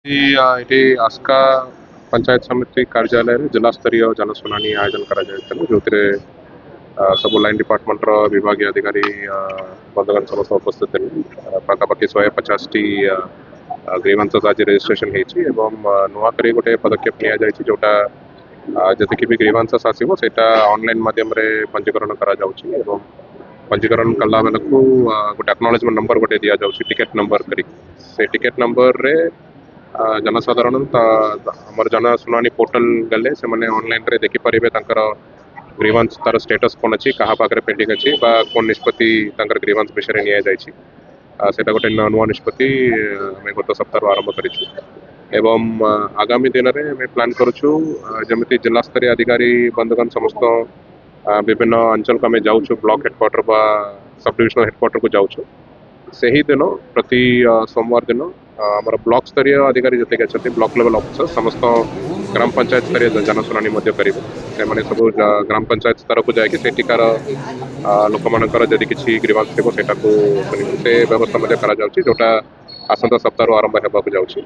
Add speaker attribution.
Speaker 1: ଏଠି ଆସ୍କା ପଞ୍ଚାୟତ ସମିତି କାର୍ଯ୍ୟାଳୟରେ ଜିଲ୍ଲା ସ୍ତରୀୟ ଜନଶୁଣାଣି ଆୟୋଜନ କରାଯାଇଥିଲା, ଯେଉଁଥିରେ ସବୁ ଲାଇନ୍ ଡିପାର୍ଟମେଣ୍ଟର ବିଭାଗୀୟ ଅଧିକାରୀ ବନ୍ଧୁଗଣ ସମସ୍ତେ ଉପସ୍ଥିତ ଥିଲେ। ପାଖାପାଖି 150ଟି ଗ୍ରିଭାନ୍ସେସ୍ ଆଜି ରେଜିଷ୍ଟ୍ରେସନ୍ ହେଇଛି ଏବଂ ନୂଆ କରି ଗୋଟେ ପଦକ୍ଷେପ ନିଆଯାଇଛି, ଯେଉଁଟା ଯେତିକି ବି ଗ୍ରିଭାନ୍ସେସ୍ ଆସିବ ସେଇଟା ଅନଲାଇନ୍ ମାଧ୍ୟମରେ ପଞ୍ଜୀକରଣ କରାଯାଉଛି ଏବଂ ପଞ୍ଜୀକରଣ କଲା ବେଳକୁ ଗୋଟେ ଆକ୍ନୋଲେଜମେଣ୍ଟ ନମ୍ବର ଗୋଟେ ଦିଆଯାଉଛି ଟିକେଟ୍ ନମ୍ବର କରିକି। ସେ ଟିକେଟ୍ ନମ୍ବରରେ ଜନସାଧାରଣ ଆମର ଜନଶୁଣାଣି ପୋର୍ଟାଲ ଗଲେ ସେମାନେ ଅନଲାଇନ୍ରେ ଦେଖିପାରିବେ ତାଙ୍କର ଗ୍ରିଭାନ୍ସ ତାର ଷ୍ଟେଟସ୍ କ'ଣ ଅଛି, କାହା ପାଖରେ ପେଣ୍ଡିଂ ଅଛି ବା କ'ଣ ନିଷ୍ପତ୍ତି ତାଙ୍କର ଗ୍ରିଭାନ୍ସ ବିଷୟରେ ନିଆଯାଇଛି। ସେଇଟା ଗୋଟେ ନୂଆ ନିଷ୍ପତ୍ତି ଆମେ ଗତ ସପ୍ତାହରୁ ଆରମ୍ଭ କରିଛୁ ଏବଂ ଆଗାମୀ ଦିନରେ ଆମେ ପ୍ଲାନ୍ କରୁଛୁ ଯେମିତି ଜିଲ୍ଲାସ୍ତରୀୟ ଅଧିକାରୀ ବନ୍ଧୁଗଣ ସମସ୍ତ ବିଭିନ୍ନ ଅଞ୍ଚଳକୁ ଆମେ ଯାଉଛୁ, ବ୍ଲକ ହେଡ଼କ୍ୱାର୍ଟର ବା ସବ୍ ଡିଭିଜନାଲ ହେଡ଼କ୍ୱାର୍ଟରକୁ ଯାଉଛୁ। ସେହି ଦିନ ପ୍ରତି ସୋମବାର ଦିନ ଆମର ବ୍ଲକ ସ୍ତରୀୟ ଅଧିକାରୀ ଯେତିକି ଅଛନ୍ତି, ବ୍ଲକ ଲେଭେଲ୍ ଅଫିସର ସମସ୍ତ ଗ୍ରାମ ପଞ୍ଚାୟତ ସ୍ତରୀୟ ଜନଶୁଣାଣି ମଧ୍ୟ କରିବେ। ସେମାନେ ସବୁ ଗ୍ରାମ ପଞ୍ଚାୟତ ସ୍ତରକୁ ଯାଇକି ସେଠିକାର ଲୋକମାନଙ୍କର ଯଦି କିଛି ଗ୍ରିଭାନ୍ସ ଥିବ ସେଇଟାକୁ ଶୁଣିବେ। ସେ ବ୍ୟବସ୍ଥା ମଧ୍ୟ କରାଯାଉଛି, ଯେଉଁଟା ଆସନ୍ତା ସପ୍ତାହରୁ ଆରମ୍ଭ ହେବାକୁ ଯାଉଛି।